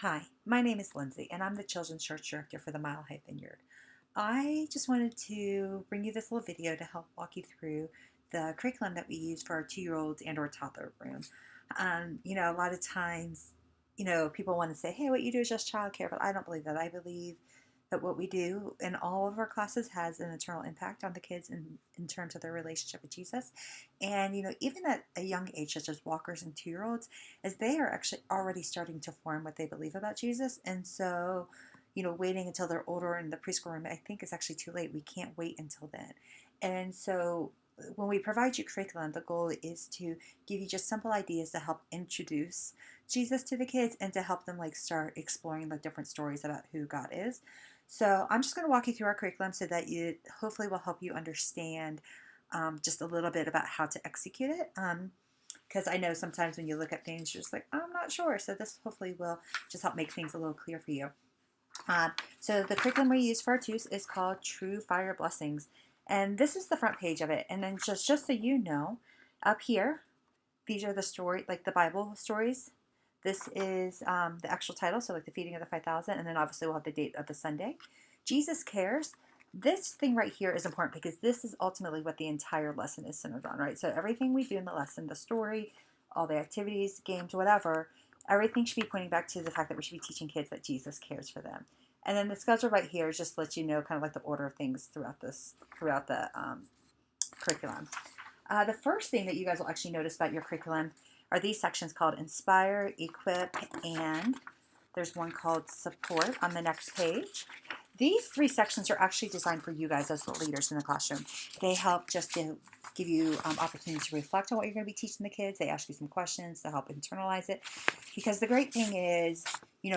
Hi, my name is Lindsay, and I'm the Children's Church Director for the Mile High Vineyard. I just wanted to bring you this little video to help walk you through the curriculum that we use for our 2-year-olds and or toddler room. A lot of times, people want to say, hey, what you do is just childcare, but I don't believe that. I believe that what we do in all of our classes has an eternal impact on the kids in terms of their relationship with Jesus. And, even at a young age, such as walkers and 2-year-olds, as they are actually already starting to form what they believe about Jesus. And so, waiting until they're older in the preschool room, I think is actually too late. We can't wait until then. And so when we provide you curriculum, the goal is to give you just simple ideas to help introduce Jesus to the kids and to help them start exploring the different stories about who God is. So I'm just going to walk you through our curriculum so that it hopefully will help you understand just a little bit about how to execute it. Because I know sometimes when you look at things, you're just like, I'm not sure. So this hopefully will just help make things a little clear for you. So the curriculum we use for our twos is called True Fire Blessings. And this is the front page of it. And then just so you know, up here, these are the story, like the Bible stories. This is the actual title, so like the feeding of the 5,000, and then obviously we'll have the date of the Sunday. Jesus Cares. This thing right here is important because this is ultimately what the entire lesson is centered on, right? So everything we do in the lesson, the story, all the activities, games, whatever, everything should be pointing back to the fact that we should be teaching kids that Jesus cares for them. And then the schedule right here is just let you know kind of like the order of things throughout the curriculum. The first thing that you guys will actually notice about your curriculum are these sections called Inspire, Equip, and there's one called Support on the next page. These 3 sections are actually designed for you guys as the leaders in the classroom. They help just to give you opportunities to reflect on what you're going to be teaching the kids. They ask you some questions to help internalize it. Because the great thing is,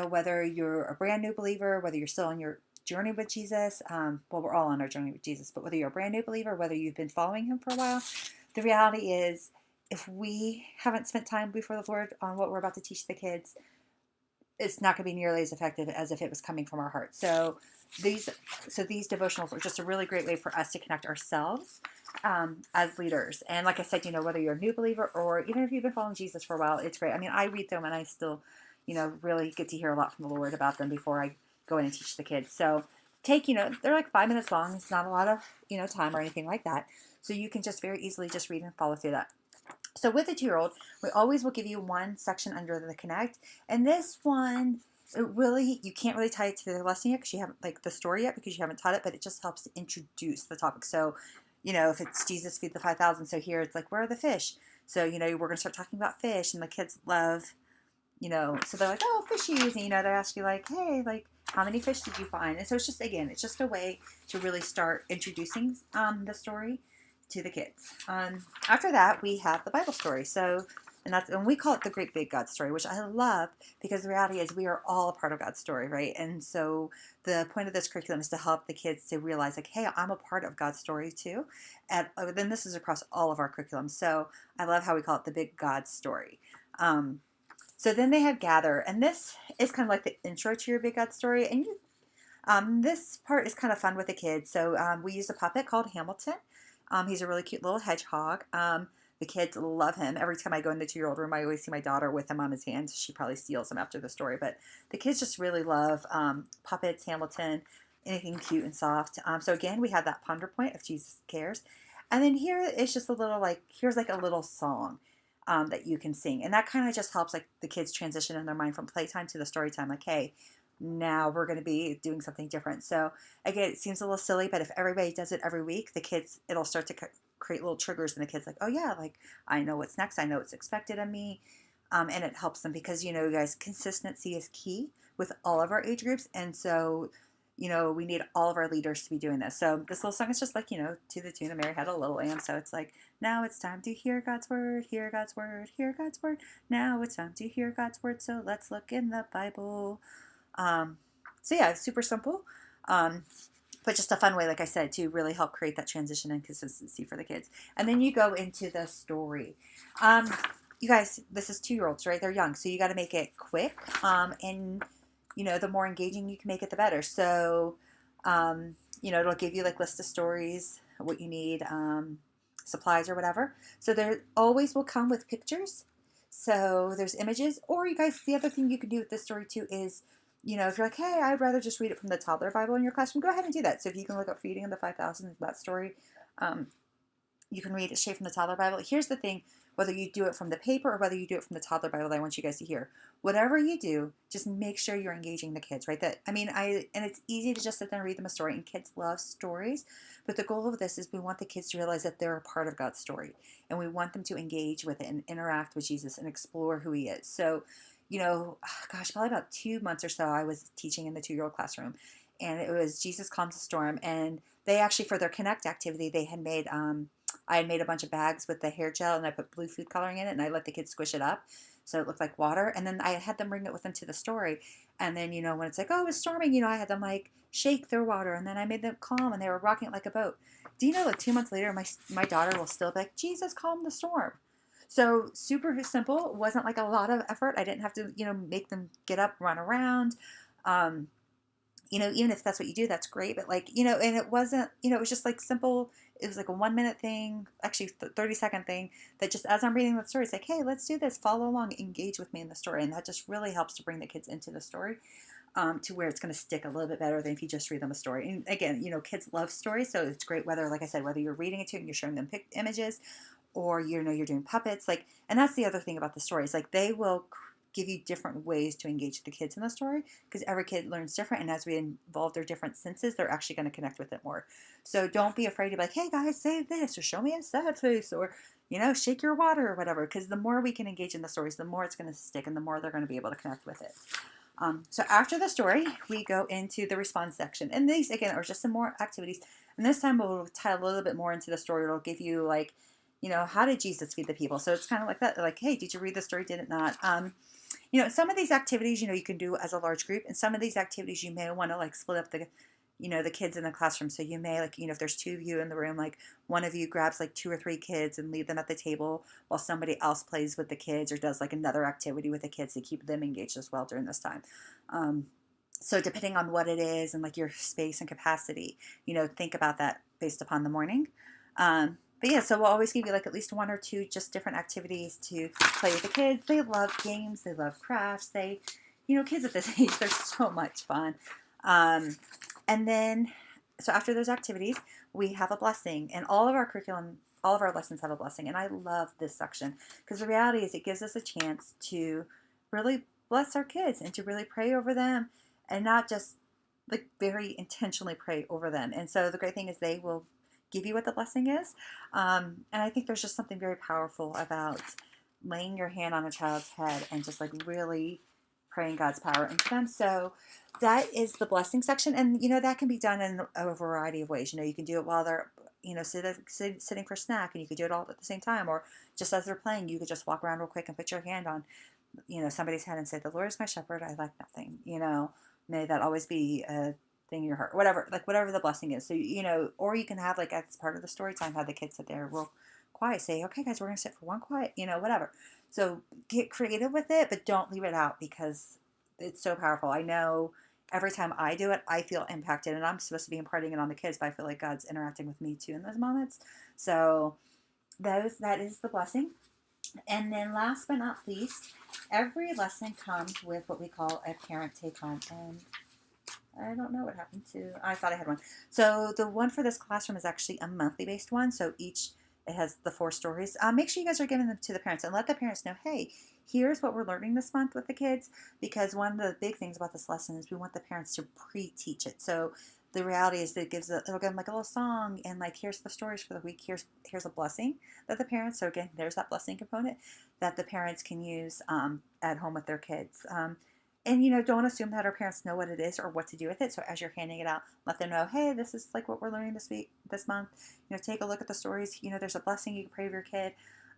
whether you're a brand new believer, whether you're still on your journey with Jesus, we're all on our journey with Jesus, but whether you're a brand new believer, whether you've been following him for a while, the reality is if we haven't spent time before the Lord on what we're about to teach the kids, it's not going to be nearly as effective as if it was coming from our heart. So these devotionals are just a really great way for us to connect ourselves as leaders. And like I said, whether you're a new believer or even if you've been following Jesus for a while, it's great. I mean, I read them and I still, really get to hear a lot from the Lord about them before I go in and teach the kids. So take, they're like 5 minutes long. It's not a lot of, time or anything like that. So you can just very easily just read and follow through that. So with a 2-year-old, we always will give you one section under the Connect. And this one, you can't really tie it to the lesson yet because you haven't, the story yet because you haven't taught it, but it just helps to introduce the topic. So, if it's Jesus feed the 5,000, so here it's like, where are the fish? So, we're going to start talking about fish, and the kids love, so they're like, oh, fishies. And, they ask you hey, how many fish did you find? And so it's just a way to really start introducing the story to the kids. After that, we have the Bible story. And we call it the Great Big God Story, which I love because the reality is we are all a part of God's story, right? And so the point of this curriculum is to help the kids to realize, hey, I'm a part of God's story too. And then this is across all of our curriculum. So I love how we call it the Big God Story. So then they have Gather, and this is kind of like the intro to your Big God Story. And this part is kind of fun with the kids. So we use a puppet called Hamilton. He's a really cute little hedgehog. The kids love him. Every time I go in the 2-year-old room, I always see my daughter with him on his hand. She probably steals him after the story. But the kids just really love puppets, Hamilton, anything cute and soft. So again, we have that ponder point of Jesus Cares. And then here is just a little here's a little song that you can sing. And that kind of just helps the kids transition in their mind from playtime to the story time. Hey, now we're going to be doing something different. So again, it seems a little silly, but if everybody does it every week, the kids, it'll start to create little triggers in the kids oh yeah, I know what's next. I know what's expected of me. And it helps them because, guys, consistency is key with all of our age groups. And so, we need all of our leaders to be doing this. So this little song is just to the tune of Mary Had a Little Lamb. So it's now it's time to hear God's word, hear God's word, hear God's word. Now it's time to hear God's word. So let's look in the Bible. So yeah, super simple, but just a fun way, like I said, to really help create that transition and consistency for the kids. And then you go into the story. You guys, this is 2-year-olds, right? They're young, so you got to make it quick. And the more engaging you can make it, the better. So, it'll give you list of stories, what you need, supplies or whatever. So there always will come with pictures. So there's images, or you guys, the other thing you can do with this story too is, if you're like, hey, I'd rather just read it from the toddler Bible in your classroom, go ahead and do that. So if you can look up Feeding of the 5,000, that story, um, you can read it straight from the toddler Bible. Here's the thing, whether you do it from the paper or whether you do it from the toddler Bible, I want you guys to hear. Whatever you do, just make sure you're engaging the kids, right? And it's easy to just sit there and read them a story, and kids love stories. But the goal of this is we want the kids to realize that they're a part of God's story, and we want them to engage with it and interact with Jesus and explore who he is. So, gosh, probably about 2 months or so, I was teaching in the 2-year-old classroom, and it was Jesus Calms the Storm. And they actually, for their Connect activity, they had made, I had made a bunch of bags with the hair gel, and I put blue food coloring in it, and I let the kids squish it up so it looked like water. And then I had them bring it with them to the story. And then, when it's like, oh, it's storming, I had them like shake their water, and then I made them calm, and they were rocking it like a boat. Do you know, like 2 months later, my daughter will still be like, Jesus calmed the storm. So super simple. It wasn't like a lot of effort. I didn't have to, make them get up, run around. Um, even if that's what you do, that's great. But and it wasn't, it was just like simple. It was like a 1 minute thing, actually 30-second thing that just as I'm reading the story, it's like, hey, let's do this, follow along, engage with me in the story. And that just really helps to bring the kids into the story, to where it's going to stick a little bit better than if you just read them a story. And again, kids love stories. So it's great whether, like I said, whether you're reading it to them, you're showing them images, or, you're doing puppets. And that's the other thing about the stories. They will give you different ways to engage the kids in the story, because every kid learns different, and as we involve their different senses, they're actually going to connect with it more. So don't be afraid to be like, hey guys, say this, or show me a sad face, or shake your water, or whatever, because the more we can engage in the stories, the more it's going to stick, and the more they're going to be able to connect with it. So after the story, we go into the response section, and these again are just some more activities, and this time we'll tie a little bit more into the story. It'll give you how did Jesus feed the people? So it's kind of like that, like, hey, did you read the story, did it not? Some of these activities, you can do as a large group, and some of these activities you may want to split up the kids in the classroom. So you may if there's 2 of you in the room, one of you grabs 2 or 3 kids and leave them at the table while somebody else plays with the kids or does another activity with the kids to keep them engaged as well during this time. So depending on what it is and your space and capacity, think about that based upon the morning. But yeah, so we'll always give you at least 1 or 2 just different activities to play with the kids. They love games. They love crafts. Kids at this age, they're so much fun. And then, so after those activities, we have a blessing. And all of our curriculum, all of our lessons have a blessing. And I love this section because the reality is it gives us a chance to really bless our kids and to really pray over them, and not just very intentionally pray over them. And so the great thing is they will give you what the blessing is. And I think there's just something very powerful about laying your hand on a child's head and just really praying God's power into them. So that is the blessing section. And, that can be done in a variety of ways. You can do it while they're, sitting for a snack, and you could do it all at the same time, or just as they're playing, you could just walk around real quick and put your hand on, somebody's head and say, the Lord is my shepherd, I lack nothing. May that always be a thing in your heart, whatever the blessing is. So, or you can have as part of the story time, have the kids sit there real quiet, say, okay guys, we're going to sit for one quiet, whatever. So get creative with it, but don't leave it out because it's so powerful. I know every time I do it, I feel impacted, and I'm supposed to be imparting it on the kids, but I feel like God's interacting with me too in those moments. So that is the blessing. And then last but not least, every lesson comes with what we call a parent take home. And I don't know what happened to, I thought I had one. So the one for this classroom is actually a monthly based one. So it has the 4 stories. Make sure you guys are giving them to the parents and let the parents know, hey, here's what we're learning this month with the kids. Because one of the big things about this lesson is we want the parents to pre-teach it. So the reality is that it'll give them a little song and here's the stories for the week. Here's a blessing that the parents, so again, there's that blessing component that the parents can use at home with their kids. And, don't assume that our parents know what it is or what to do with it. So as you're handing it out, let them know, hey, this is what we're learning this month. Take a look at the stories. There's a blessing you can pray for your kid.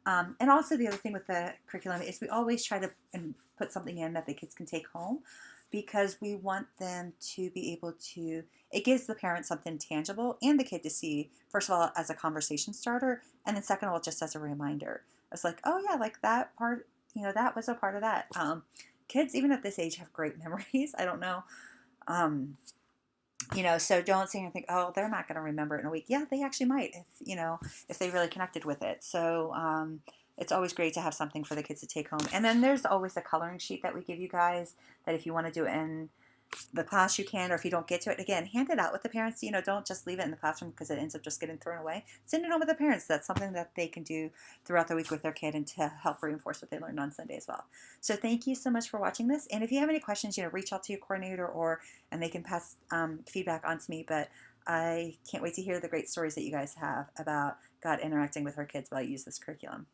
And also the other thing with the curriculum is we always try to put something in that the kids can take home, because we want them to be able to, it gives the parent something tangible and the kid to see, first of all, as a conversation starter, and then second of all, just as a reminder. It's oh yeah, that part, that was a part of that. Kids, even at this age, have great memories. I don't know. So don't sit here and think, oh, they're not going to remember it in a week. Yeah, they actually might if they really connected with it. So it's always great to have something for the kids to take home. And then there's always a coloring sheet that we give you guys that if you want to do it in the class you can, or if you don't get to it, again, hand it out with the parents. Don't just leave it in the classroom because it ends up just getting thrown away. Send it home with the parents. That's something that they can do throughout the week with their kid and to help reinforce what they learned on Sunday as well. So thank you so much for watching this. And if you have any questions, reach out to your coordinator and they can pass feedback on to me. But I can't wait to hear the great stories that you guys have about God interacting with our kids while you use this curriculum.